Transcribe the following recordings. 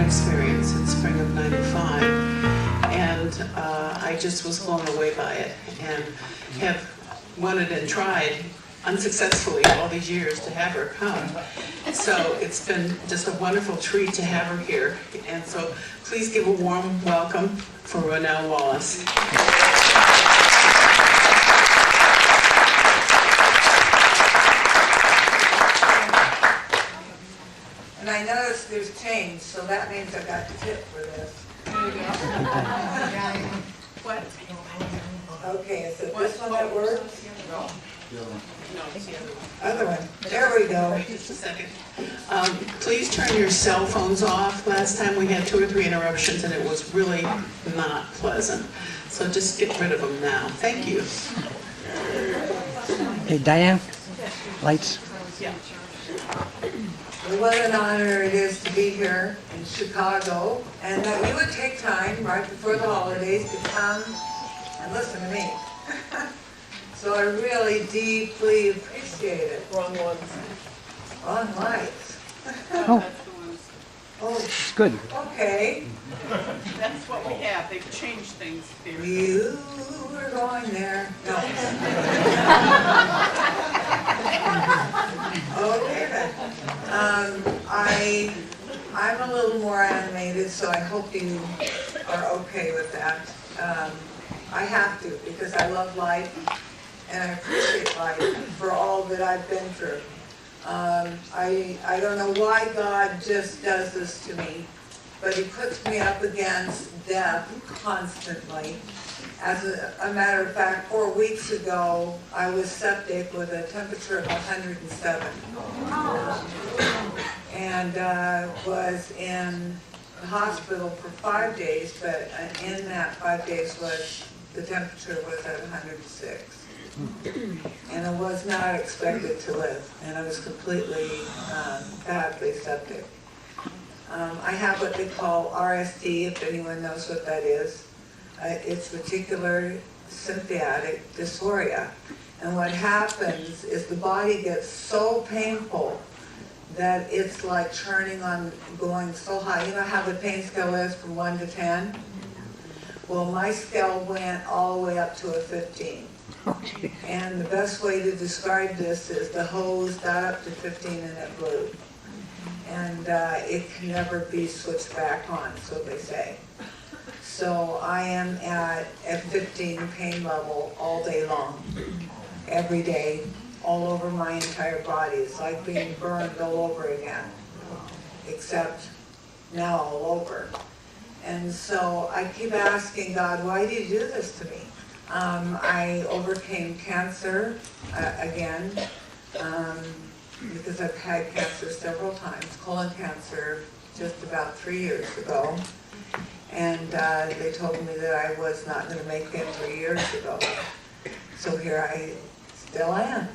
experience in spring of '95, and I just was blown away by it, and have wanted and tried unsuccessfully all these years to have her come. So it's been just a wonderful treat to have her here, and so please give a warm welcome for Ranelle Wallace. And I noticed there's change, so that means I got the tip for this. There you go. What? Okay, is it this one that works? No, it's the other one. Other one. There we go. Wait just a second. Please turn your cell phones off. Last time we had 2 or 3 interruptions and it was really not pleasant. So just get rid of them now. Thank you. Hey, Diane, lights. Yeah. What an honor it is to be here in Chicago, and that you would take time right before the holidays to come and listen to me. So I really deeply appreciate it. Wrong ones. Wrong lights. Oh, That's the ones. Oh, good. okay. That's what we have. They've changed things here. You were going there. No. Okay then. I'm a little more animated, so I hope you are okay with that. I have to, because I love life and I appreciate life for all that I've been through. I don't know why God just does this to me, but He puts me up against death constantly. As a matter of fact, 4 weeks ago, I was septic with a temperature of 107. And was in the hospital for 5 days, but in that 5 days the temperature was at 106. And I was not expected to live, and I was completely badly septic. I have what they call RSD, if anyone knows what that is. It's reticular sympathetic dysphoria. And what happens is the body gets so painful that it's like churning on, going so high. You know how the pain scale is from 1 to 10? Well, my scale went all the way up to a 15. Okay. And the best way to describe this is the hose got up to 15 and it blew. And it can never be switched back on, so they say. So I am at 15 pain level all day long, every day, all over my entire body. It's like being burned all over again, except now all over. And so I keep asking God, why do you do this to me? I overcame cancer again, because I've had cancer several times, colon cancer just about 3 years ago. And they told me that I was not going to make it 3 years ago. So here I still am.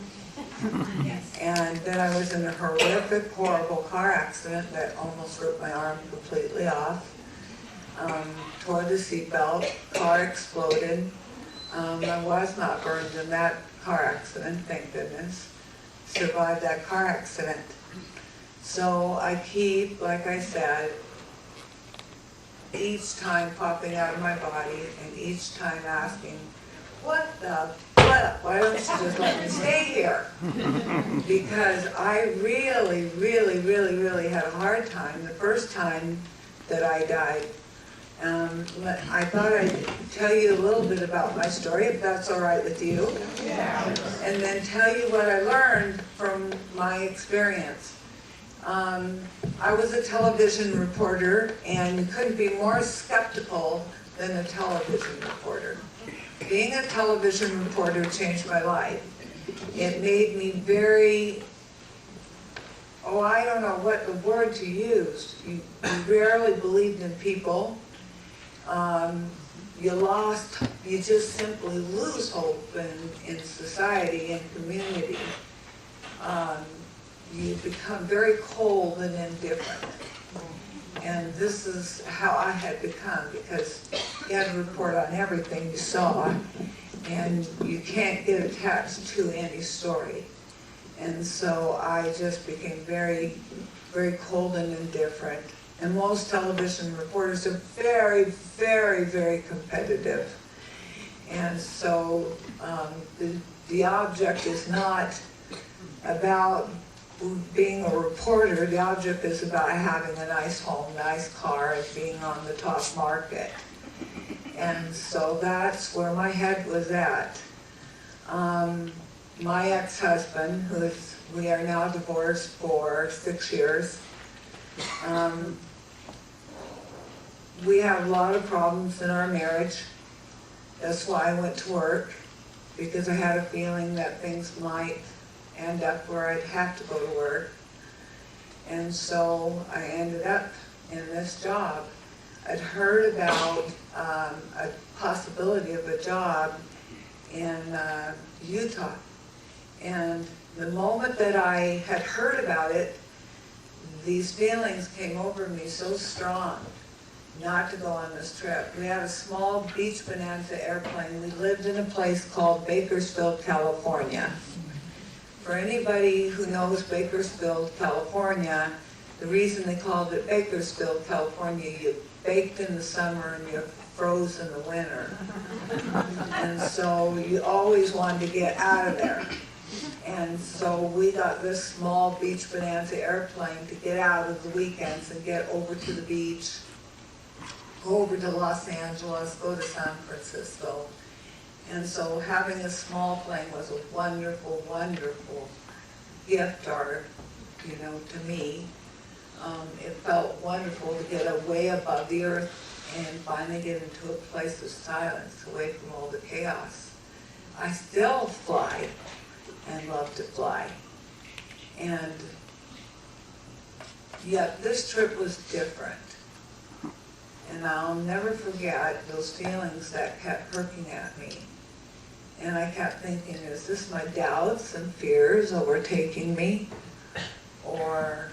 And then I was in a horrific, horrible car accident that almost ripped my arm completely off. Tore the seatbelt, car exploded. I was not burned in that car accident, thank goodness. Survived that car accident. So I keep, like I said, each time popping out of my body and each time asking, what? Why don't you just let me stay here? Because I really, really, really, really had a hard time the first time that I died. I thought I'd tell you a little bit about my story, if that's all right with you. Yeah. And then tell you what I learned from my experience. I was a television reporter, and you couldn't be more skeptical than a television reporter. Being a television reporter changed my life. It made me very, I don't know what the word to use. You rarely believed in people. You just simply lose hope in society and community. You become very cold and indifferent. And this is how I had become, because you had to report on everything you saw, and you can't get attached to any story. And so I just became very, very cold and indifferent. And most television reporters are very, very, very competitive. And so the object is not about being a reporter. The object is about having a nice home, nice car, and being on the top market. And so that's where my head was at. My ex-husband, we are now divorced for 6 years. We have a lot of problems in our marriage. That's why I went to work, because I had a feeling that things might end up where I'd have to go to work. And so I ended up in this job. I'd heard about a possibility of a job in Utah. And the moment that I had heard about it, these feelings came over me so strong not to go on this trip. We had a small beach bonanza airplane. We lived in a place called Bakersfield, California. For anybody who knows Bakersfield, California, the reason they called it Bakersfield, California, you baked in the summer and you froze in the winter. And so you always wanted to get out of there. And so we got this small beach bonanza airplane to get out of the weekends and get over to the beach, go over to Los Angeles, go to San Francisco. And so having a small plane was a wonderful, wonderful gift, or, to me. It felt wonderful to get away above the earth and finally get into a place of silence, away from all the chaos. I still fly and love to fly. And yet this trip was different. And I'll never forget those feelings that kept perking at me. And I kept thinking, is this my doubts and fears overtaking me? Or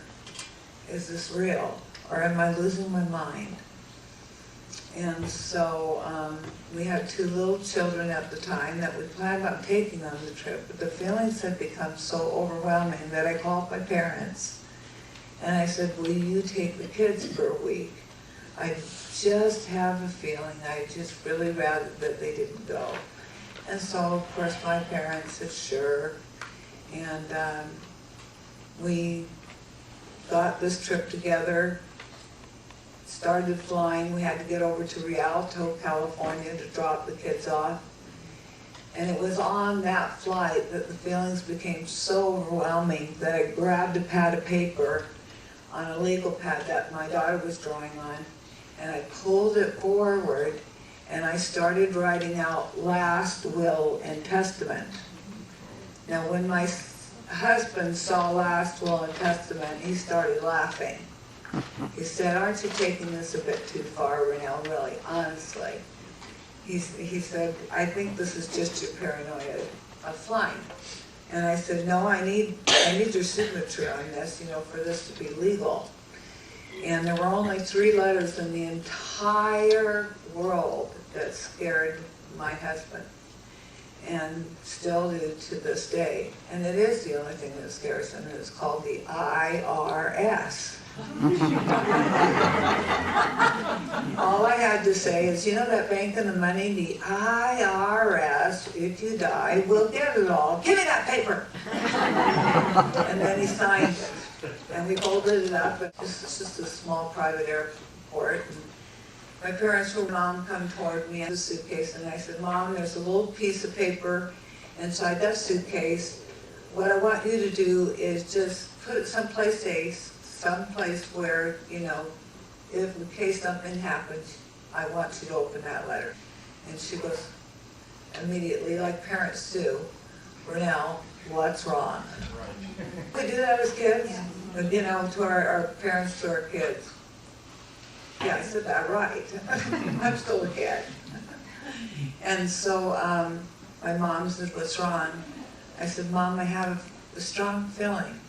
is this real? Or am I losing my mind? And so we had 2 little children at the time that we planned on taking on the trip, but the feelings had become so overwhelming that I called my parents. And I said, will you take the kids for a week? I just have a feeling I just really rather that they didn't go. And so, of course, my parents said, sure. And we got this trip together, started flying. We had to get over to Rialto, California to drop the kids off. And it was on that flight that the feelings became so overwhelming that I grabbed a pad of paper on a legal pad that my daughter was drawing on, and I pulled it forward and I started writing out last will and testament. Now when my husband saw last will and testament, he started laughing. He said, aren't you taking this a bit too far, Ranelle, really, honestly? He said, I think this is just your paranoia of flying. And I said, no, I need your signature on this, for this to be legal. And there were only 3 letters in the entire world that scared my husband, and still do to this day. And it is the only thing that scares him, and it's called the IRS. All I had to say is, that bank and the money, the IRS, if you die, will get it all. Give me that paper. And then he signed it. And we folded it up, and this is just a small private airport. And my parents were, Mom, come toward me in a suitcase, and I said, Mom, there's a little piece of paper inside that suitcase. What I want you to do is just put it someplace safe, someplace where, if in case something happens, I want you to open that letter. And she goes immediately, like parents do, Ranelle, what's wrong? We do that as kids, to our parents, to our kids. Yeah, I said that right. I'm still a kid. And so my mom said, what's wrong? I said, Mom, I have a strong feeling.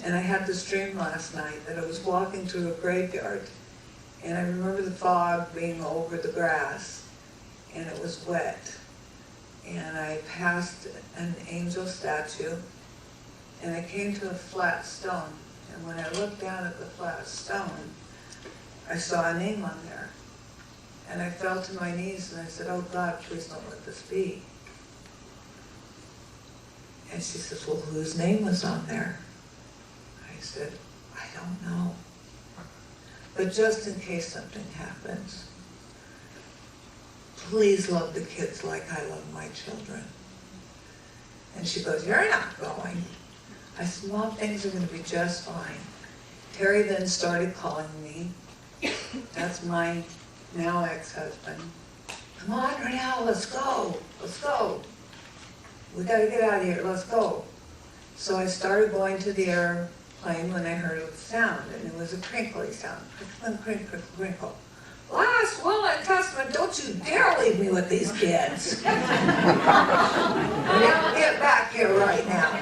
And I had this dream last night that I was walking through a graveyard, and I remember the fog being over the grass, and it was wet. And I passed an angel statue, and I came to a flat stone. And when I looked down at the flat stone, I saw a name on there. And I fell to my knees and I said, oh God, please don't let this be. And she says, well, whose name was on there? I said, I don't know. But just in case something happens, please love the kids like I love my children. And she goes, you're not going. I said, Mom, things are going to be just fine. Terry then started calling me. That's my now ex-husband. Come on, Ranelle, let's go. Let's go. We got to get out of here. Let's go. So I started going to the airplane when I heard a sound, and it was a crinkly sound. Crinkle, crinkle, crinkle. Last will and testament, don't you dare leave me with these kids. Now get back here right now.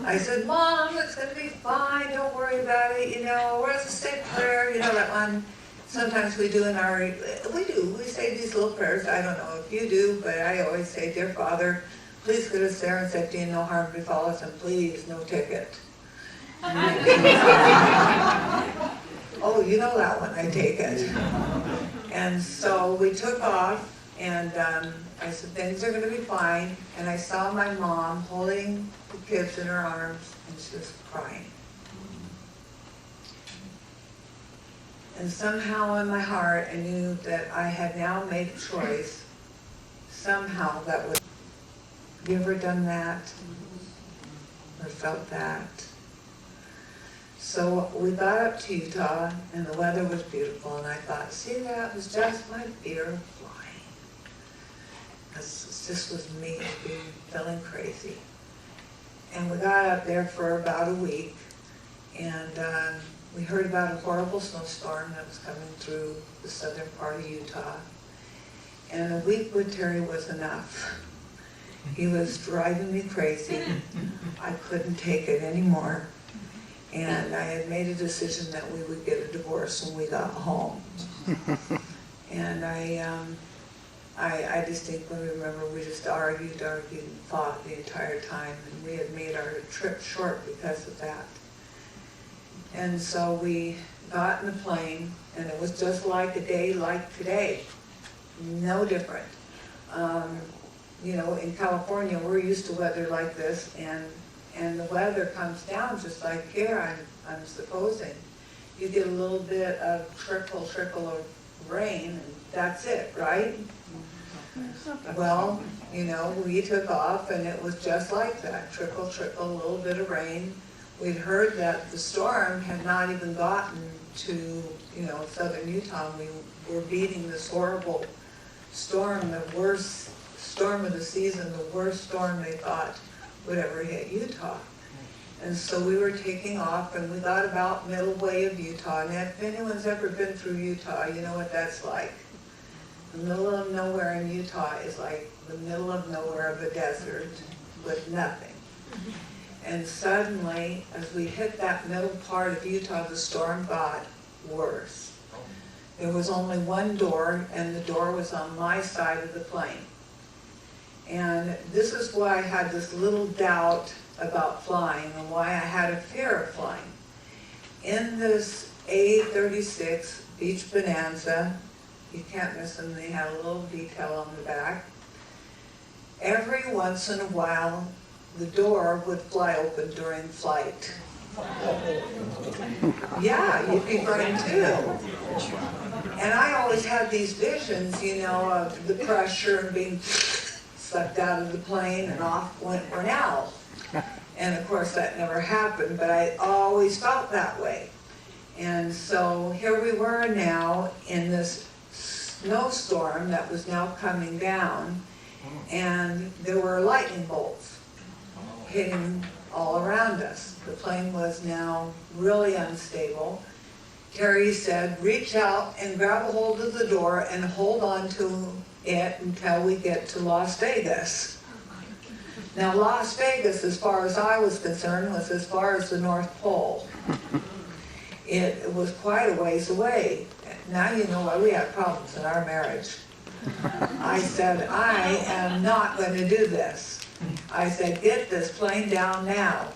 I said, Mom, it's going to be fine. Don't worry about it. You know, we're going to say prayer. You know that one sometimes we do in our, we say these little prayers. I don't know if you do, but I always say, Dear Father, please get us there and safety and no harm befall us, and please, no ticket. Oh, you know that one, I take it. And so we took off, and I said, things are going to be fine. And I saw my mom holding the kids in her arms, and she was crying. And somehow in my heart, I knew that I had now made a choice. Somehow that was, have you ever done that? Or felt that? So we got up to Utah, and the weather was beautiful, and I thought, see, that was just my fear of flying. Because this was me feeling crazy. And we got up there for about a week, and we heard about a horrible snowstorm that was coming through the southern part of Utah. And a week with Terry was enough. He was driving me crazy. I couldn't take it anymore. And I had made a decision that we would get a divorce when we got home. And I distinctly remember we just argued, and fought the entire time, and we had made our trip short because of that. And so we got in the plane, and it was just like a day like today, no different. You know, in California, we're used to weather like this, and the weather comes down just like here, I'm supposing. You get a little bit of trickle of rain, and that's it, right? Well, you know, we took off, and it was just like that, trickle, a little bit of rain. We'd heard that the storm had not even gotten to, you know, southern Utah. We were beating this horrible storm, the worst storm of the season, the worst storm they thought would ever hit Utah. And so we were taking off, and we got about middle way of Utah. And if anyone's ever been through Utah, you know what that's like. The middle of nowhere in Utah is like the middle of nowhere of a desert with nothing. And suddenly, as we hit that middle part of Utah, the storm got worse. There was only one door, and the door was on my side of the plane. And this is why I had this little doubt about flying and why I had a fear of flying. In this A36 Beach Bonanza, you can't miss them, they have a little detail on the back. Every once in a while, the door would fly open during flight. Yeah, you'd be burned too. And I always had these visions, you know, of the pressure and being sucked out of the plane, and off went Ranelle. And of course that never happened, but I always felt that way. And so here we were now in this snowstorm that was now coming down, and there were lightning bolts hitting all around us. The plane was now really unstable. Terry said, reach out and grab a hold of the door and hold on to it until we get to Las Vegas. Now Las Vegas, as far as I was concerned, was as far as the North Pole. It was quite a ways away. Now you know why we had problems in our marriage. I said, I am not going to do this. I said, get this plane down now.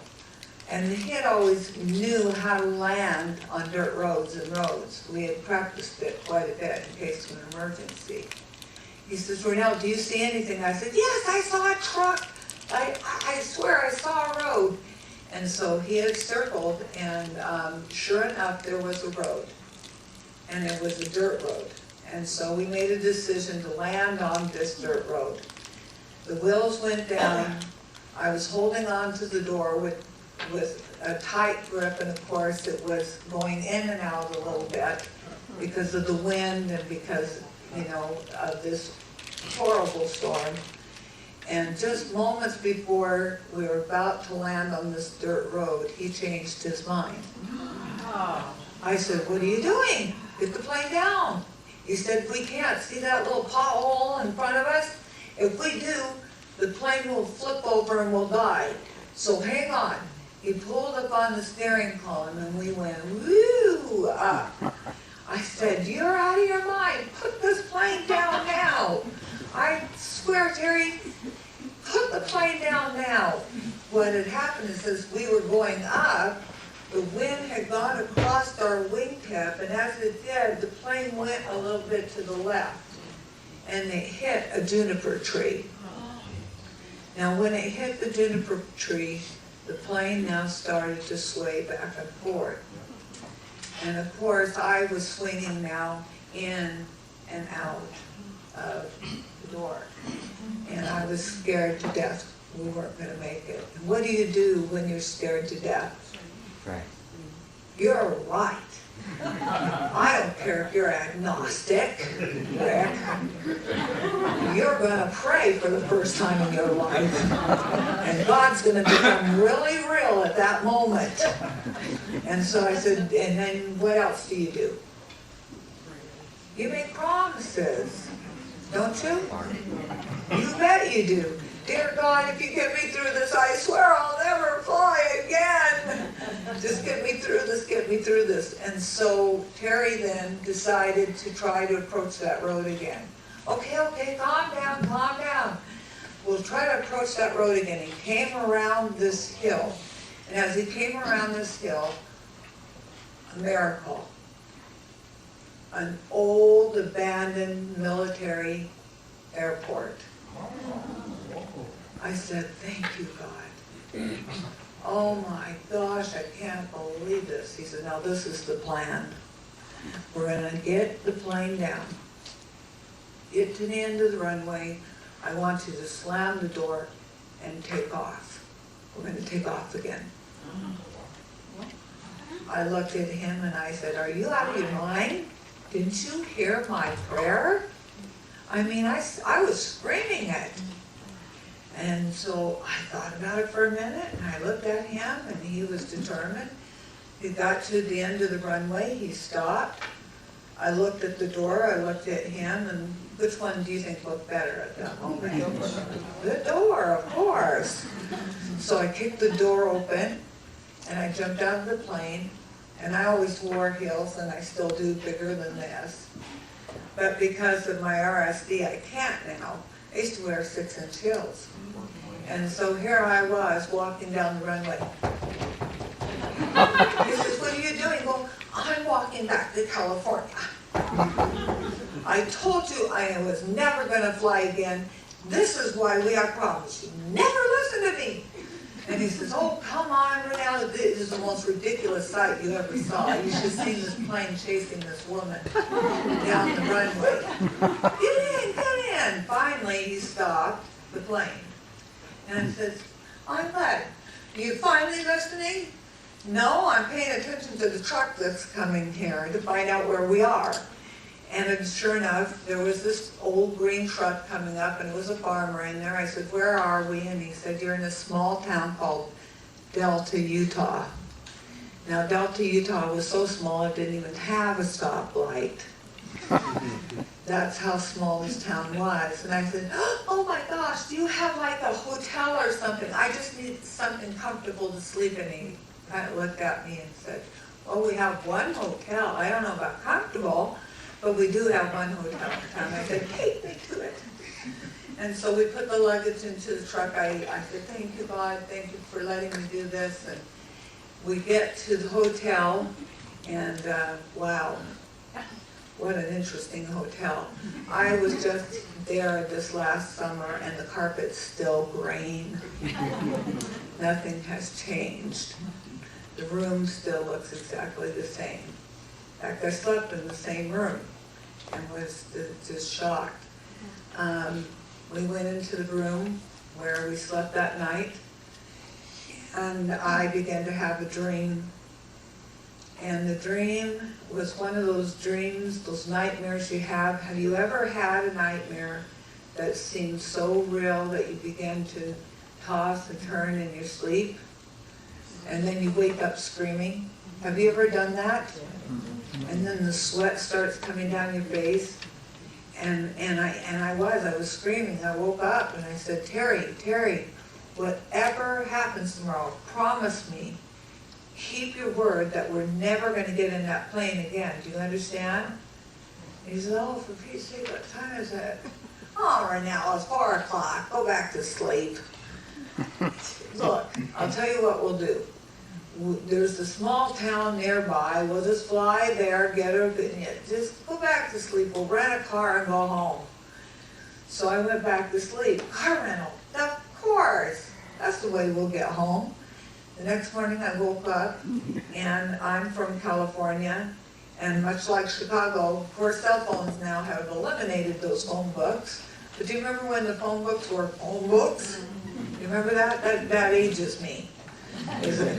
And he had always knew how to land on dirt roads and roads. We had practiced it quite a bit in case of an emergency. He says, Ranelle, do you see anything? I said, yes, I saw a truck. I swear I saw a road. And so he had circled, and sure enough, there was a road. And it was a dirt road. And so we made a decision to land on this dirt road. The wheels went down. I was holding on to the door with a tight grip, and of course it was going in and out a little bit because of the wind and because, you know, of this horrible storm. And just moments before we were about to land on this dirt road, he changed his mind. I said, what are you doing? Get the plane down. He said, we can't. See that little pothole in front of us? If we do, the plane will flip over and we'll die. So hang on. He pulled up on the steering column and we went, woo, up. I said, you're out of your mind. Put this plane down now. I swear, Terry, put the plane down now. What had happened is as we were going up, the wind had gone across our wingtip, and as it did, the plane went a little bit to the left, and it hit a juniper tree. Now, when it hit the juniper tree, the plane now started to sway back and forth. And of course, I was swinging now in and out of the door. And I was scared to death we weren't going to make it. And what do you do when you're scared to death? Right. You're right. I don't care if you're agnostic, Rick. You're going to pray for the first time in your life. And God's going to become really real at that moment. And so I said, and then what else do you do? You make promises, don't you? You bet you do. Dear God, if you get me through this, I swear I'll never fly again. Just get me through this, get me through this. And so Terry then decided to try to approach that road again. Okay, calm down. We'll try to approach that road again. He came around this hill. And as he came around this hill, a miracle. An old abandoned military airport. I said, thank you, God. Oh my gosh, I can't believe this. He said, now this is the plan. We're going to get the plane down, get to the end of the runway. I want you to slam the door and take off. We're going to take off again. I looked at him and I said, are you out of your mind? Didn't you hear my prayer? I mean, I was screaming it. And so I thought about it for a minute, and I looked at him, and he was determined. He got to the end of the runway, he stopped. I looked at the door, I looked at him, and which one do you think looked better at that moment? The door, of course. So I kicked the door open, and I jumped out of the plane, and I always wore heels, and I still do bigger than this. But because of my RSD, I can't now. I used to wear 6-inch heels. And so here I was walking down the runway. He says, what are you doing? Well, I'm walking back to California. I told you I was never going to fly again. This is why we have problems. You never listen to me. And he says, oh, come on, Ranelle. This is the most ridiculous sight you ever saw. You should have seen this plane chasing this woman down the runway. Get in. Finally, he stopped the plane. And I said, I'm glad. Are you finally listening? No, I'm paying attention to the truck that's coming here to find out where we are. And sure enough, there was this old green truck coming up, and it was a farmer in there. I said, where are we? And he said, you're in a small town called Delta, Utah. Now, Delta, Utah was so small it didn't even have a stoplight. That's how small this town was. And I said, oh my gosh, do you have like a hotel or something? I just need something comfortable to sleep in. He kind of looked at me and said, well, we have one hotel. I don't know about comfortable, but we do have one hotel in town. I said, take me to it. And so we put the luggage into the truck. I said, thank you, God. Thank you for letting me do this. we get to the hotel, and wow, what an interesting hotel. I was just there this last summer, and the carpet's still green. Nothing has changed. The room still looks exactly the same. In fact, I slept in the same room and was just shocked. We went into the room where we slept that night, and I began to have a dream. And the dream was one of those dreams, those nightmares you have. Have you ever had a nightmare that seemed so real that you began to toss and turn in your sleep? And then you wake up screaming? Have you ever done that? And then the sweat starts coming down your face. And I was screaming. I woke up and I said, Terry, whatever happens tomorrow, promise me, keep your word that we're never going to get in that plane again. Do you understand? And he said, oh, for Pete's sake, what time is it? Oh, Ranelle, it's 4 o'clock. Go back to sleep. Look, I'll tell you what we'll do. There's a small town nearby. We'll just fly there, get her, just go back to sleep. We'll rent a car and go home. So I went back to sleep. Car rental, of course. That's the way we'll get home. The next morning I woke up, and I'm from California, and much like Chicago, of course cell phones now have eliminated those phone books. But do you remember when the phone books were phone books? You remember that? That ages me. Is it?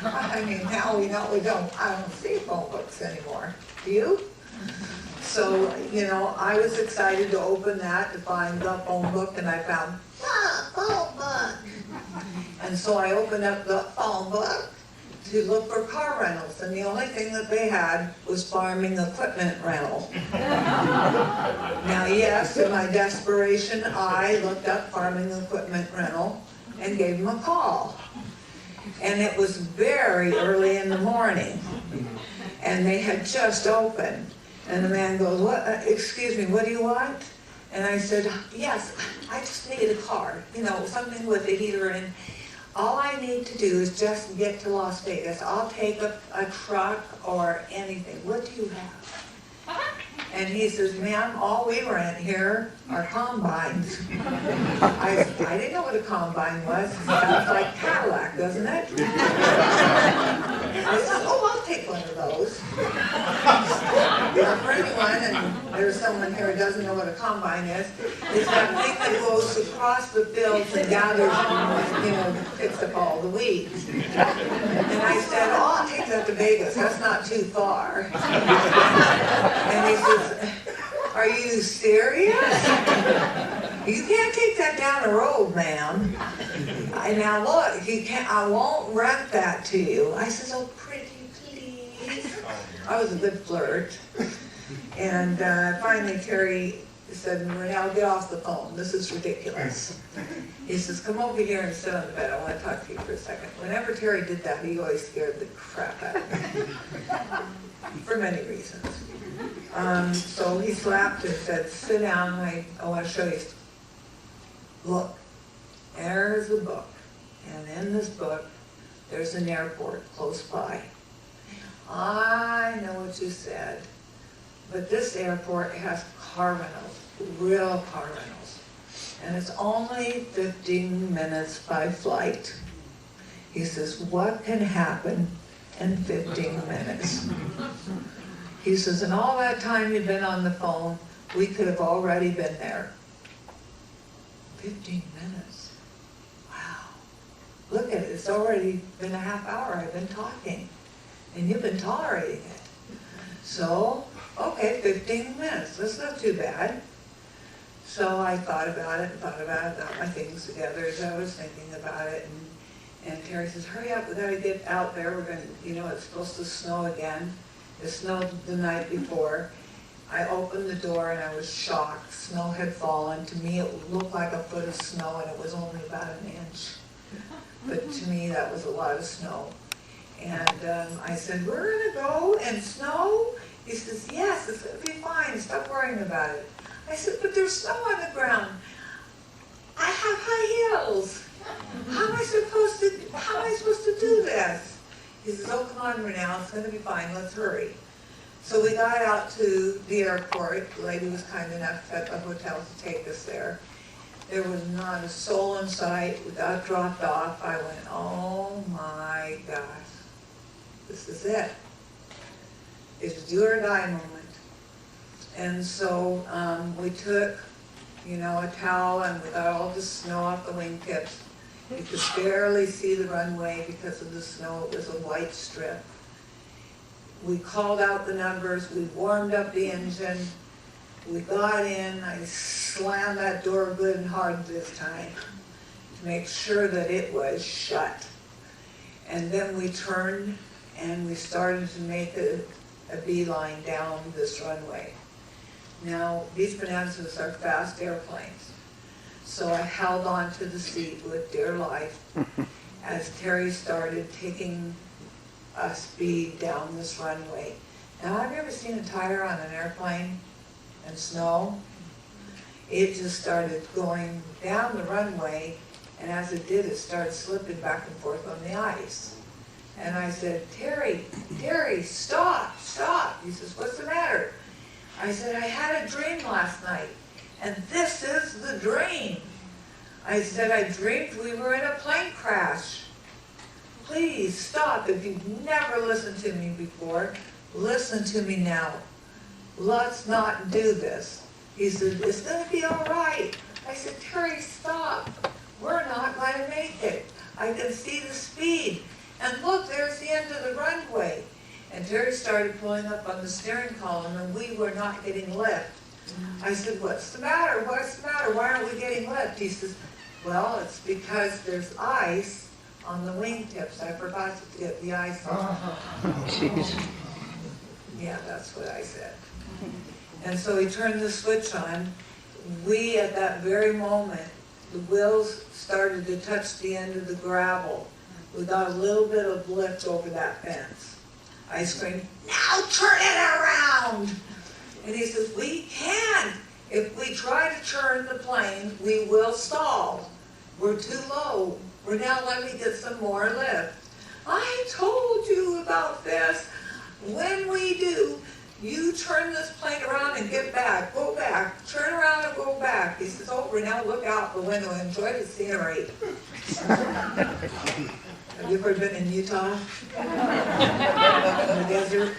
I mean, now we know I don't see phone books anymore. Do you? So, I was excited to open that to find the phone book, and I found, phone book. And so I opened up the phone book to look for car rentals, and the only thing that they had was farming equipment rental. Now, yes, in my desperation, I looked up farming equipment rental and gave them a call. And it was very early in the morning, and they had just opened. And the man goes, excuse me, what do you want? And I said, yes, I just need a car, something with a heater, and all I need to do is just get to Las Vegas. I'll take a truck or anything. What do you have? And he says, ma'am, all we rent here are combines. I didn't know what a combine was. It sounds like Cadillac, doesn't it? I said, oh, I'll take one of those. For anyone, and there's someone here who doesn't know what a combine is, it's that thing that goes across the fields and gathers, picks up all the weeds. And I said, oh, I'll take that to Vegas. That's not too far. And he says, are you serious? You can't take that down the road, ma'am. Now look, I won't rent that to you. I said, oh, pretty please. I was a good flirt. And finally Terry said, Ranelle, get off the phone. This is ridiculous. He says, come over here and sit on the bed. I want to talk to you for a second. Whenever Terry did that, he always scared the crap out of me. For many reasons. So he slapped and said, sit down, I want to show you. Look, there's a book. And in this book, there's an airport close by. I know what you said, but this airport has car rentals, real car rentals. And it's only 15 minutes by flight. He says, what can happen in 15 minutes? He says, in all that time you've been on the phone, we could have already been there. 15 minutes. Wow. Look at it, it's already been a half hour I've been talking. And you've been tolerating it. So, okay, 15 minutes, that's not too bad. So I thought about it, got my things together as I was thinking about it. And Terry says, hurry up, we gotta get out there. We're gonna, it's supposed to snow again. It snowed the night before. I opened the door and I was shocked. Snow had fallen. To me, it looked like a foot of snow, and it was only about an inch. But to me, that was a lot of snow. And I said, we're gonna go and snow? He says, yes, it's gonna be fine. Stop worrying about it. I said, but there's snow on the ground. I have high heels. How am I supposed to do this? He says, oh, come on, Ranelle, it's gonna be fine, let's hurry. So we got out to the airport. The lady was kind enough at the hotel to take us there. There was not a soul in sight. We got dropped off. I went, oh my gosh, this is it. It's do or die moment. And so we took, a towel, and we got all the snow off the wingtips. You could barely see the runway because of the snow. It was a white strip. We called out the numbers. We warmed up the engine. We got in. I slammed that door good and hard this time to make sure that it was shut. And then we turned and we started to make a beeline down this runway. Now, these Bonanzas are fast airplanes. So I held on to the seat with dear life as Terry started taking a speed down this runway. Now, have you ever seen a tire on an airplane and snow? It just started going down the runway, and as it did, it started slipping back and forth on the ice. And I said, Terry, stop, stop. He says, what's the matter? I said, I had a dream last night, and this is the dream. I said, I dreamed we were in a plane crash. Please stop. If you've never listened to me before, listen to me now. Let's not do this. He said, it's going to be all right. I said, Terry, stop. We're not going to make it. I can see the speed. And look, there's the end of the runway. And Terry started pulling up on the steering column, and we were not getting lift. I said, what's the matter? What's the matter? Why aren't we getting lift? He says, well, it's because there's ice on the wingtips. I forgot to get the ice on. Jeez. Yeah, that's what I said. And so he turned the switch on. We, at that very moment, the wheels started to touch the end of the gravel. We got a little bit of lift over that fence. I screamed, now turn it around! And he says, we can't. If we try to turn the plane, we will stall. We're too low. Now let me get some more lift. I told you about this. When we do, you turn this plane around and get back. Go back. Turn around and go back. He says, oh, Ranelle, look out the window and enjoy the scenery. Have you ever been in Utah? In the desert?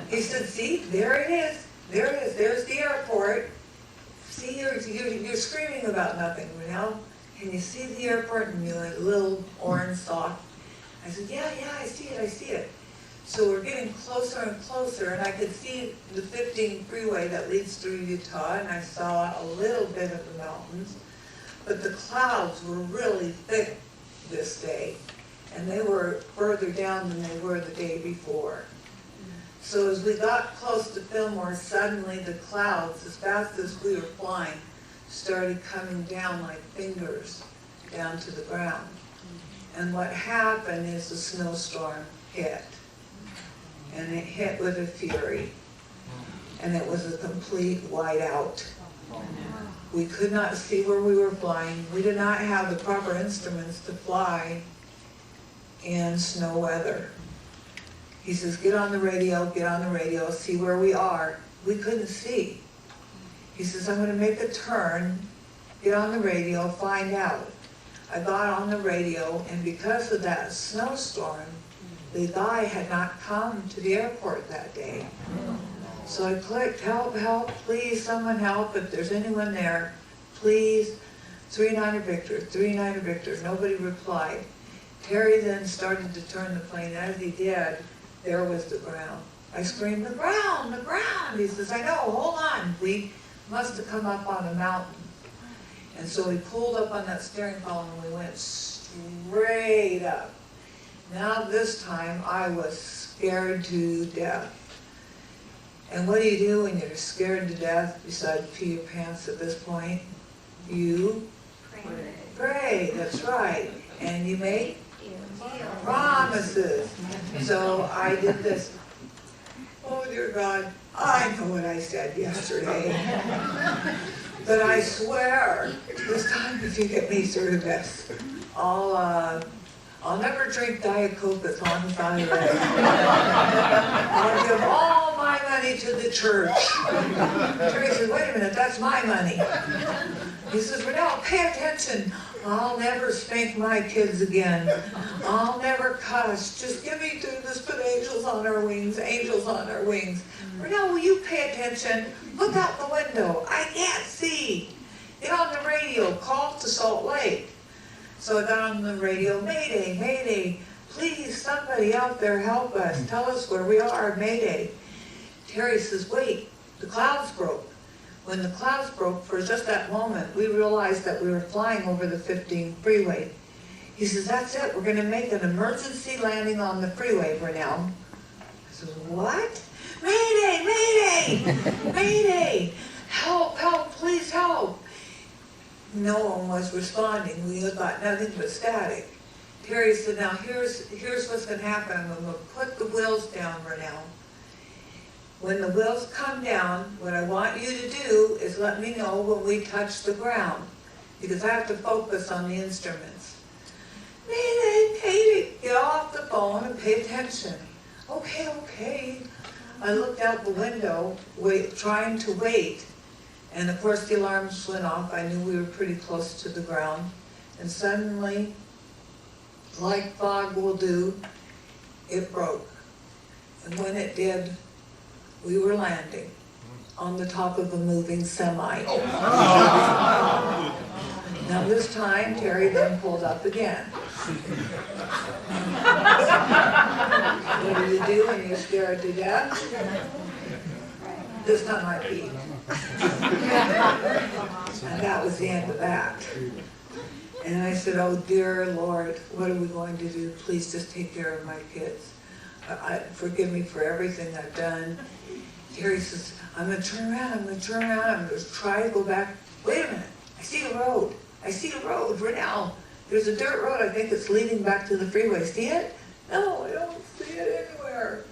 He said, see, there it is. There it is. There's the airport. See, you're screaming about nothing, Ranelle. Can you see the airport? And you're like a little orange sock. I said, yeah, I see it. So we're getting closer and closer, and I could see the 15 freeway that leads through Utah, and I saw a little bit of the mountains. But the clouds were really thick this day, and they were further down than they were the day before. So as we got close to Fillmore, suddenly the clouds, as fast as we were flying, started coming down like fingers down to the ground. And what happened is the snowstorm hit. And it hit with a fury. And it was a complete whiteout. We could not see where we were flying. We did not have the proper instruments to fly in snow weather. He says, get on the radio, see where we are. We couldn't see. He says, I'm going to make a turn, get on the radio, find out. I got on the radio, and because of that snowstorm, the guy had not come to the airport that day. So I clicked, help, please, someone help, if there's anyone there, please. 39 Victor, nobody replied. Terry then started to turn the plane. As he did, there was the ground. I screamed, the ground! He says, I know, hold on. We must have come up on a mountain. And so we pulled up on that steering column and we went straight up. Now this time I was scared to death. And what do you do when you're scared to death besides pee your pants at this point? You pray, that's right. And you make promises. So I did this. Oh dear God, I know what I said yesterday. But I swear, this time if you get me through this, I'll I'll never drink Diet Coke as long as I live. I'll give all my money to the church. Terry says, wait a minute, that's my money. He says, Ranelle, pay attention. I'll never spank my kids again. I'll never cuss. Just give me to this, put angels on our wings, angels on our wings. Ranelle, will you pay attention? Look out the window. I can't see. Get on the radio. Call to Salt Lake. So I got on the radio, Mayday, Mayday. Please, somebody out there help us. Tell us where we are, Mayday. Terry says, wait, the clouds broke. When the clouds broke, for just that moment, we realized that we were flying over the 15 freeway. He says, that's it, we're gonna make an emergency landing on the freeway, Ranelle. I said, what? Mayday, Mayday, Mayday, help, help, please help. No one was responding, we got nothing but static. Terry said, now here's what's gonna happen, I'm gonna put the wheels down, Ranelle. When the wheels come down, what I want you to do is let me know when we touch the ground, because I have to focus on the instruments. Mayday, Mayday, get off the phone and pay attention. Okay, okay. I looked out the window, trying to wait, and of course the alarms went off. I knew we were pretty close to the ground, and suddenly, like fog will do, it broke. And when it did, we were landing on the top of a moving semi. Now this time, Terry then pulled up again. What do when you're scared to death? This time I peed. And that was the end of that. And I said, oh dear Lord, what are we going to do? Please just take care of my kids. Forgive me for everything I've done. Terry says, I'm going to turn around, I'm going to turn around, I'm going to try to go back. Wait a minute, I see a road. I see a road, Ranelle. There's a dirt road, I think it's leading back to the freeway. See it? No, I don't see it anywhere.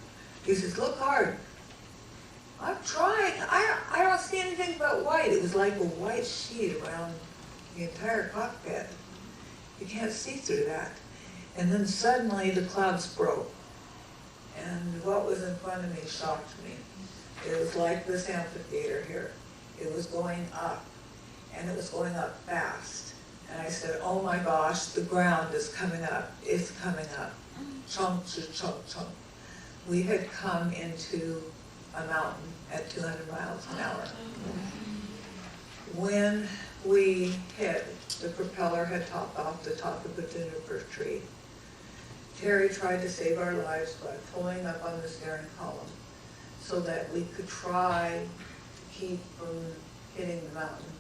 He says, look hard. I'm trying. I don't see anything but white. It was like a white sheet around the entire cockpit. You can't see through that. And then suddenly the clouds broke. And what was in front of me shocked me. It was like this amphitheater here. It was going up, and it was going up fast. And I said, oh my gosh, the ground is coming up. It's coming up. Chunk, chunk, chunk. We had come into a mountain at 200 miles an hour. When we hit, the propeller had topped off the top of the juniper tree. Terry tried to save our lives by pulling up on the steering column so that we could try to keep from hitting the mountain.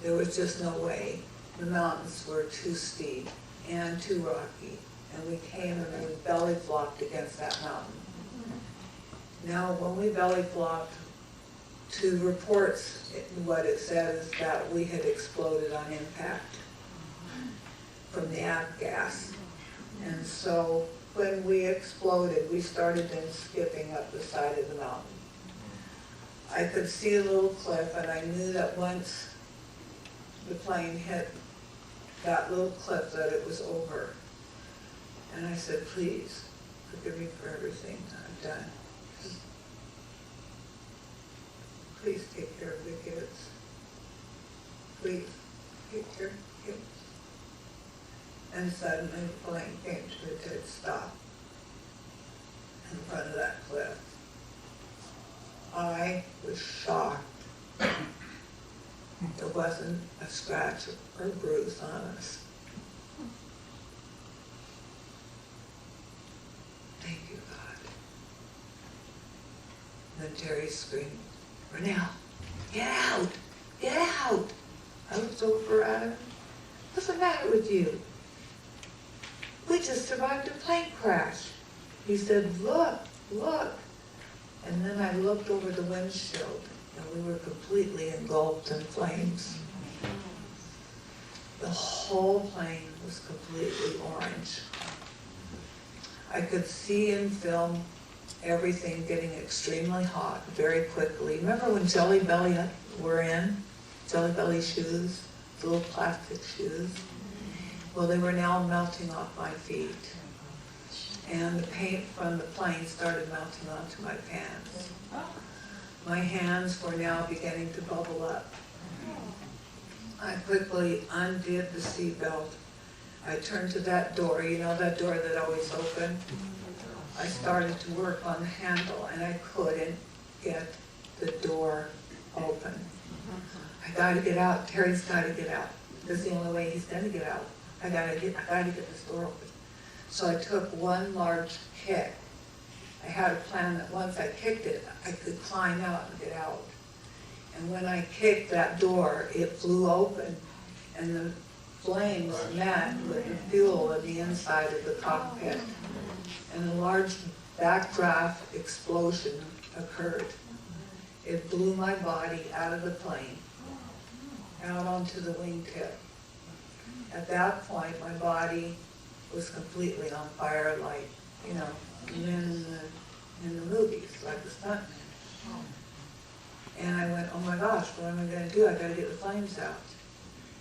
There was just no way. The mountains were too steep and too rocky, and we came and we belly flopped against that mountain. Now, when we belly flopped, to reports, what it said is that we had exploded on impact from the gas. And so when we exploded, we started then skipping up the side of the mountain. I could see a little cliff, and I knew that once the plane hit that little cliff that it was over. And I said, please, forgive me for everything I've done. Please take care of the kids. Please take care of the kids. And suddenly the plane came to a dead stop in front of that cliff. I was shocked. There wasn't a scratch or a bruise on us. Thank you, God. And then Terry screamed, Ranelle, get out! Get out! I looked over at him. What's the matter with you? We just survived a plane crash. He said, look, look. And then I looked over the windshield, and we were completely engulfed in flames. The whole plane was completely orange. I could see in film everything getting extremely hot very quickly. Remember when Jelly Belly were in? Jelly Belly shoes, the little plastic shoes? Well, they were now melting off my feet. And the paint from the plane started melting onto my pants. My hands were now beginning to bubble up. I quickly undid the seatbelt. I turned to that door, you know that door that always opened? I started to work on the handle and I couldn't get the door open. I gotta get out, Terry's gotta get out. This is the only way he's gonna get out. I gotta get this door open. So I took one large kick. I had a plan that once I kicked it, I could climb out and get out. And when I kicked that door, it flew open and the flames met with the fuel in the inside of the cockpit. And a large backdraft explosion occurred. It blew my body out of the plane, out onto the wingtip. At that point, my body was completely on fire, like, you know, men in the movies, like the stuntman. And I went, oh my gosh, what am I gonna do? I gotta get the flames out.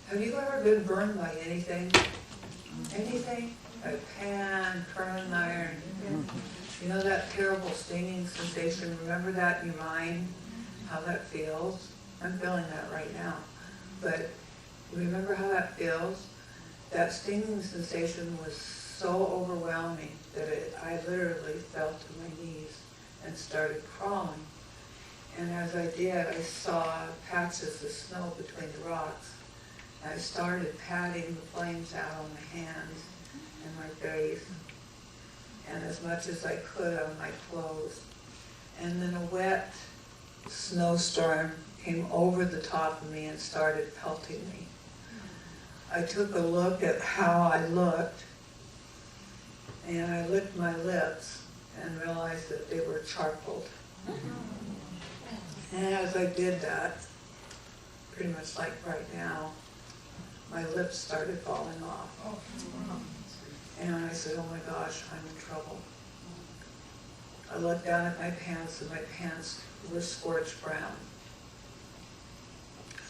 Have you ever been burned by anything? Anything? A pan, curling iron? You know that terrible stinging sensation? Remember that in your mind? How that feels? I'm feeling that right now. But remember how that feels? That stinging sensation was so overwhelming that I literally fell to my knees and started crawling. And as I did, I saw patches of snow between the rocks. And I started patting the flames out on my hands and my face, and as much as I could on my clothes. And then a wet snowstorm came over the top of me and started pelting me. I took a look at how I looked, and I licked my lips and realized that they were charcoaled. And as I did that, pretty much like right now, my lips started falling off. And I said, oh my gosh, I'm in trouble. I looked down at my pants and my pants were scorched brown.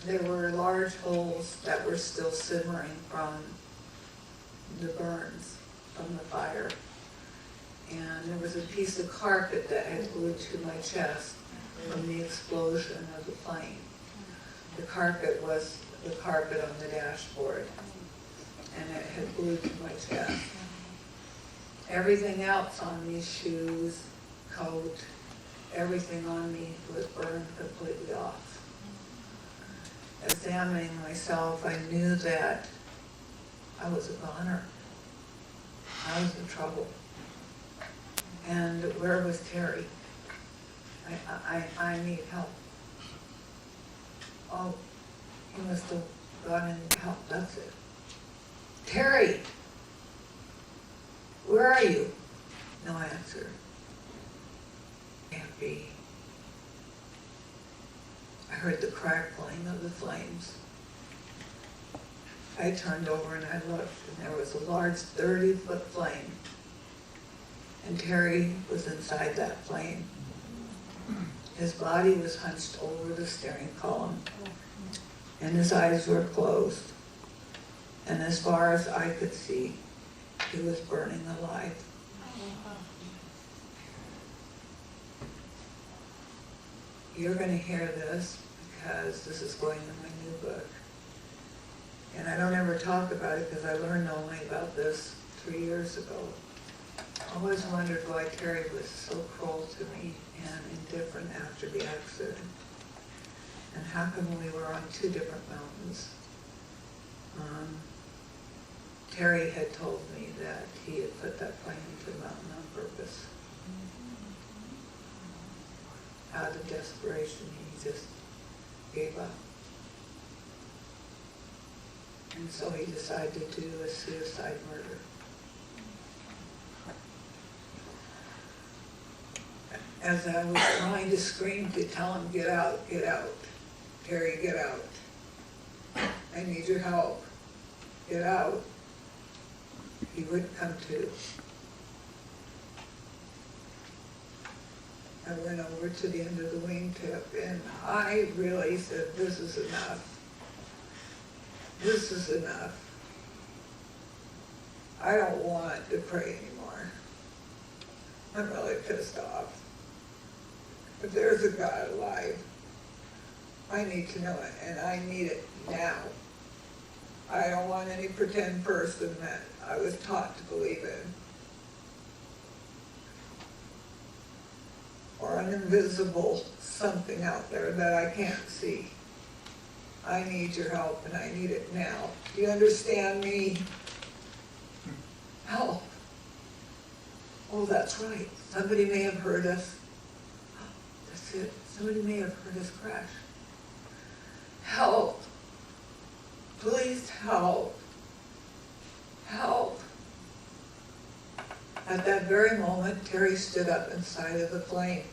There were large holes that were still simmering from the burns from the fire. And there was a piece of carpet that had glued to my chest from the explosion of the plane. The carpet was the carpet on the dashboard, and it had glued to my chest. Everything else on me, shoes, coat, everything on me was burned completely off. Examining myself, I knew that I was a goner. I was in trouble. And where was Terry? I need help. Oh, he must have gone and help, that's it. Terry! Where are you? No answer. Can't be. I heard the crackling of the flames. I turned over and I looked, and there was a large 30-foot flame. And Terry was inside that flame. His body was hunched over the steering column, and his eyes were closed. And as far as I could see, he was burning alive. You're going to hear this because this is going in my new book. And I don't ever talk about it because I learned only about this 3 years ago. I always wondered why Terry was so cruel to me and indifferent after the accident. And how come we were on 2 different mountains? Terry had told me that he had put that plane into the mountain on purpose. Out of desperation, he just gave up. And so he decided to do a suicide murder. As I was trying to scream to tell him, get out, Terry, get out. I need your help. Get out. He wouldn't come to. I went over to the end of the wingtip and I really said, this is enough. This is enough. I don't want to pray anymore. I'm really pissed off. If there's a God alive, I need to know it, and I need it now. I don't want any pretend person that I was taught to believe in. Or an invisible something out there that I can't see. I need your help, and I need it now. Do you understand me? Help. Oh, that's right. Somebody may have heard us. That's it. Somebody may have heard us crash. Help. Please help. Help. At that very moment, Terry stood up inside of the plane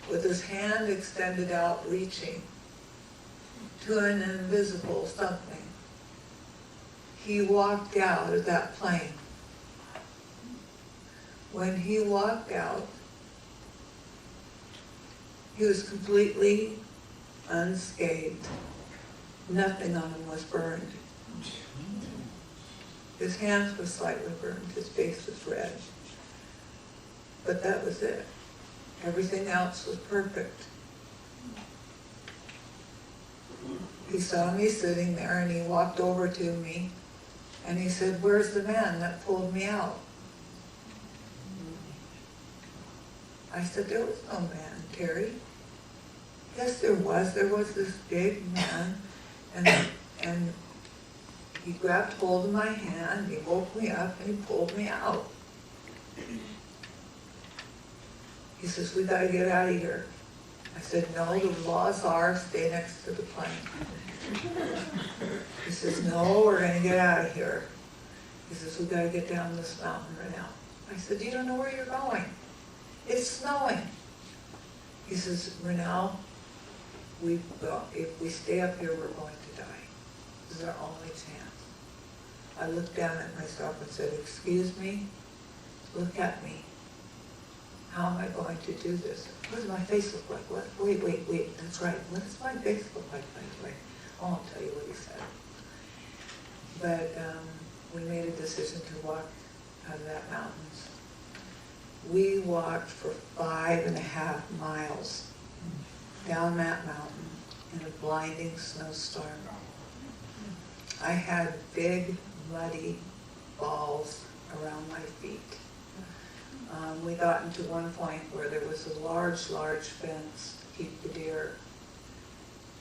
with his hand extended out, reaching to an invisible something. He walked out of that plane. When he walked out, he was completely unscathed. Nothing on him was burned. His hands were slightly burned, his face was red. But that was it. Everything else was perfect. He saw me sitting there and he walked over to me and he said, "Where's the man that pulled me out?" I said, "There was no man, Terry." Yes, there was. There was this big man, and he grabbed hold of my hand, he woke me up, and he pulled me out. He says, "We gotta get out of here." I said, "No, the laws are stay next to the plane." He says, "No, we're gonna get out of here." He says, "We gotta get down this mountain right now." I said, "You don't know where you're going. It's snowing." He says, "Ranelle, if we stay up here, we're going to die. This is our only chance." I looked down at myself and said, "Excuse me, look at me. How am I going to do this? What does my face look like? What? Wait, that's right. What does my face look like, by the way?" I won't tell you what he said. But we made a decision to walk out of that mountains. We walked for 5.5 miles down that mountain in a blinding snowstorm. I had big, muddy balls around my feet. We got into one point where there was a large fence to keep the deer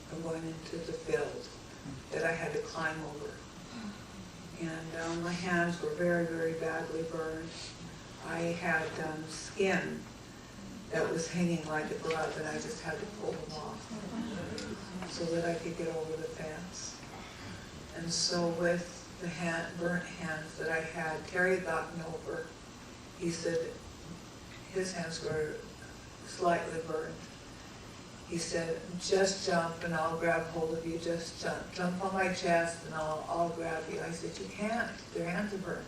from going into the field that I had to climb over. And my hands were very, very badly burned. I had skin that was hanging like a glove, and I just had to pull them off so that I could get over the fence. And so with the burnt hands that I had, Terry had gotten over. He said his hands were slightly burned. He said, "Just jump and I'll grab hold of you, just jump. Jump on my chest and I'll grab you." I said, "You can't, your hands are burned."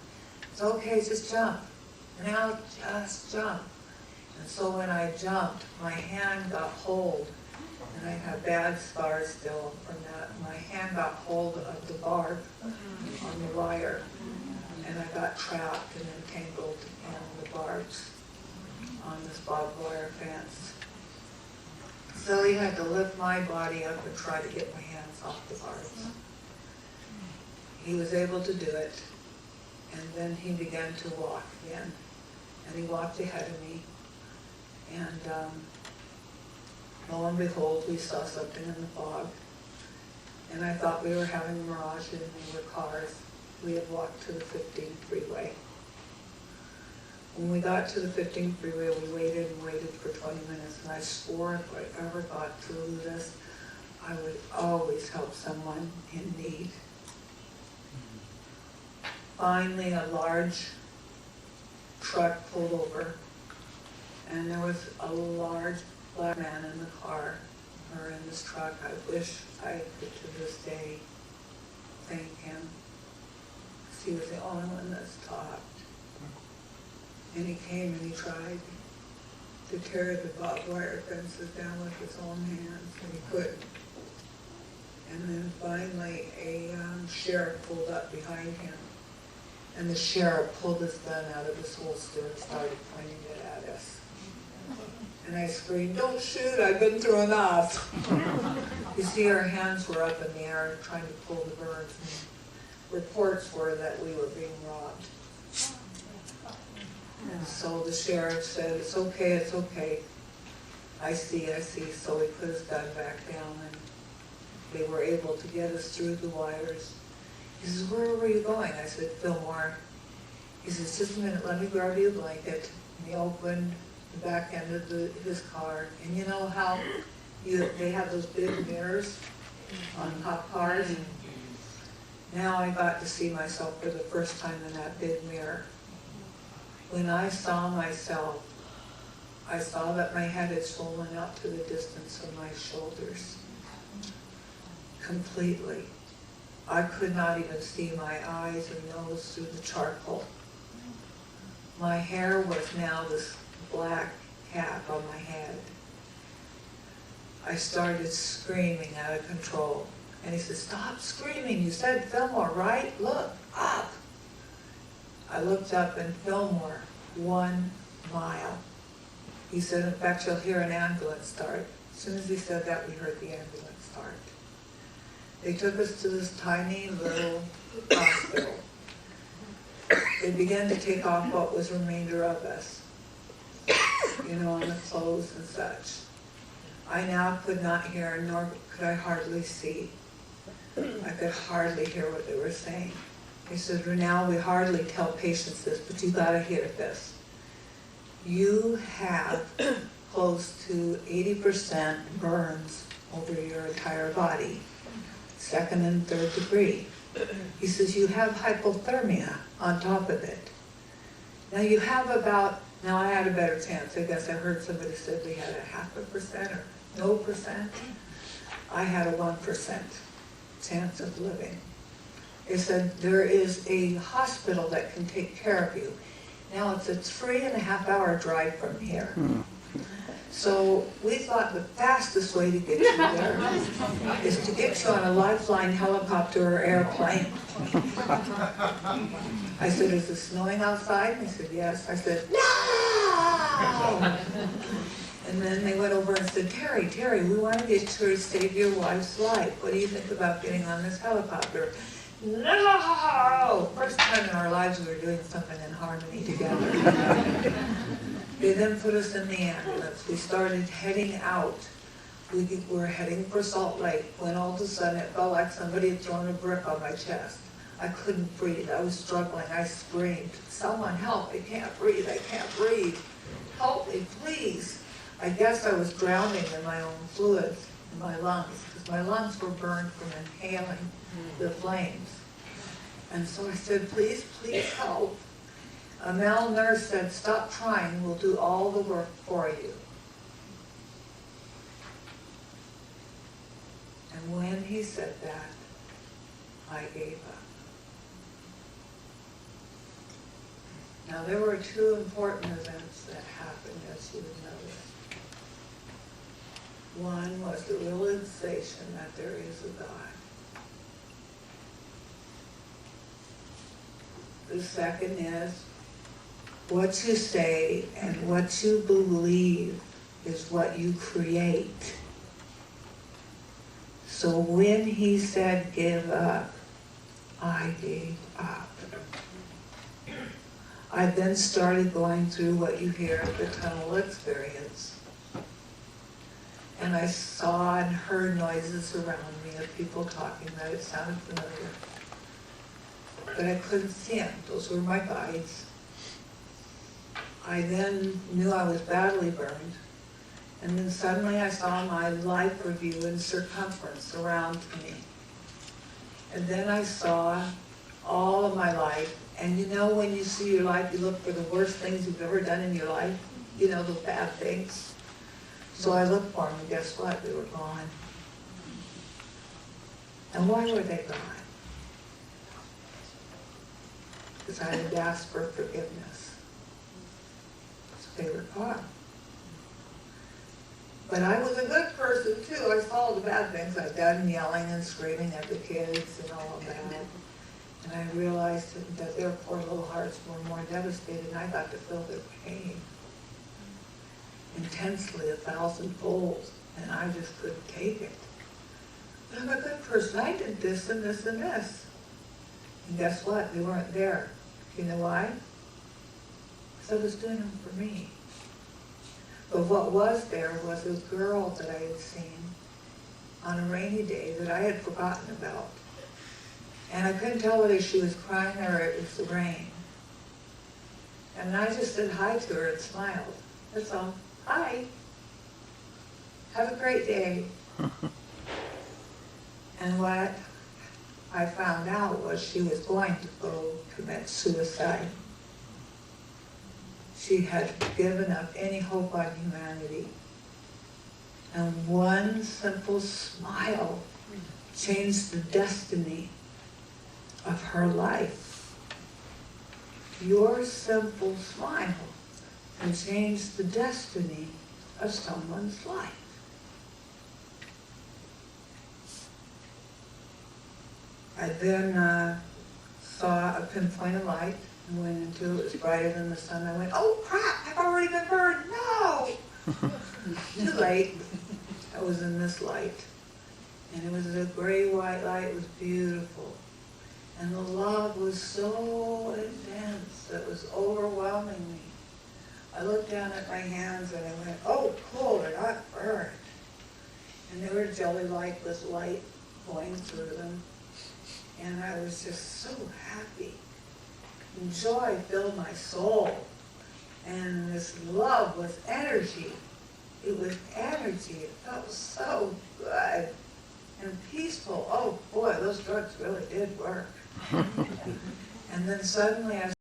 "It's okay, just jump. Now just jump." And so when I jumped, my hand got hold, and I have bad scars still from that. My hand got hold of the barb on the wire, and I got trapped and entangled in the barbs on this barbed wire fence. So he had to lift my body up and try to get my hands off the barbs. He was able to do it, and then he began to walk again. And he walked ahead of me, and lo and behold, we saw something in the fog. And I thought we were having a mirage and we were cars. We had walked to the 15 freeway. When we got to the 15 freeway, we waited and waited for 20 minutes, and I swore if I ever got through this, I would always help someone in need. Finally, a large truck pulled over, and there was a large black man in the car, or in this truck. I wish I could to this day thank him, because he was the only one that stopped. And he came and he tried to tear the barbed wire fences down with his own hands, and he couldn't. And then finally a sheriff pulled up behind him, And the sheriff pulled his gun out of his holster and started pointing it at us. And I screamed, "Don't shoot, I've been through enough." You see, our hands were up in the air trying to pull the birds, and reports were that we were being robbed. And so the sheriff said, "It's okay, it's okay. I see. So he put his gun back down, and they were able to get us through the wires. He says, "Where were you going?" I said, "Fillmore." He says, "Just a minute, let me grab you a blanket." And he opened the back end of his car. And you know how they have those big mirrors on cop cars? Now I got to see myself for the first time in that big mirror. When I saw myself, I saw that my head had swollen out to the distance of my shoulders. Completely. I could not even see my eyes and nose through the charcoal. My hair was now this black cap on my head. I started screaming out of control. And he said, "Stop screaming. You said Fillmore, right? Look up." I looked up, and Fillmore, 1 mile. He said, "In fact, you'll hear an ambulance start." As soon as he said that, we heard the ambulance start. They took us to this tiny little hospital. They began to take off what was remainder of us, on the clothes and such. I now could not hear, nor could I hardly see. I could hardly hear what they were saying. He said, "Ranelle, we hardly tell patients this, but you gotta hear this. You have close to 80% burns over your entire body, 2nd and 3rd degree. He says, "You have hypothermia on top of it. Now you have now I had a better chance. I guess I heard somebody said we had a 0.5% or no percent. I had a 1% chance of living. They said, "There is a hospital that can take care of you." Now it's a 3.5-hour drive from here. So we thought the fastest way to get you there is to get you on a lifeline helicopter or airplane. I said, "Is it snowing outside?" And he said, "Yes." I said, "No!" And then they went over and said, Terry, we want to get you to save your wife's life. What do you think about getting on this helicopter?" No! First time in our lives we were doing something in harmony together. They then put us in the ambulance. We started heading out. We were heading for Salt Lake when all of a sudden it felt like somebody had thrown a brick on my chest. I couldn't breathe. I was struggling. I screamed, "Someone help, I can't breathe, I can't breathe. Help me, please." I guess I was drowning in my own fluids in my lungs, because my lungs were burned from inhaling the flames. And so I said, please help. A male nurse said, "Stop trying, we'll do all the work for you." And when he said that, I gave up. Now there were 2 important events that happened, as you would notice. One was the realization that there is a God. The second is, what you say and what you believe is what you create. So when he said give up, I gave up. I then started going through what you hear of the tunnel experience. And I saw and heard noises around me of people talking that it sounded familiar. But I couldn't see them. Those were my guides. I then knew I was badly burned. And then suddenly I saw my life review in circumference around me. And then I saw all of my life. And when you see your life, you look for the worst things you've ever done in your life. The bad things. So I looked for them, and guess what? They were gone. And why were they gone? Because I had asked for forgiveness. So they were gone. But I was a good person too. I saw all the bad things I'd done, yelling and screaming at the kids and all of that. And I realized that their poor little hearts were more devastated, and I got to feel their pain intensely, 1,000-fold, and I just couldn't take it. But I'm a good person. I did this and this and this. And guess what? They weren't there. You know why? Because I was doing them for me. But what was there was a girl that I had seen on a rainy day that I had forgotten about. And I couldn't tell whether she was crying or it was the rain. And I just said hi to her and smiled. That's all. Hi. Have a great day. And what I found out was she was going to go commit suicide. She had given up any hope on humanity. And one simple smile changed the destiny of her life. Your simple smile can change the destiny of someone's life. I then saw a pinpoint of light and went into it. It was brighter than the sun. I went, oh crap, I've already been burned. No! Too late. I was in this light. And it was a gray-white light. It was beautiful. And the love was so intense. It was overwhelming me. I looked down at my hands and I went, oh, cool, they're not burned. And they were jelly-like with light going through them. And I was just so happy. And joy filled my soul. And this love was energy. It was energy. It felt so good and peaceful. Oh boy, those drugs really did work. And then suddenly I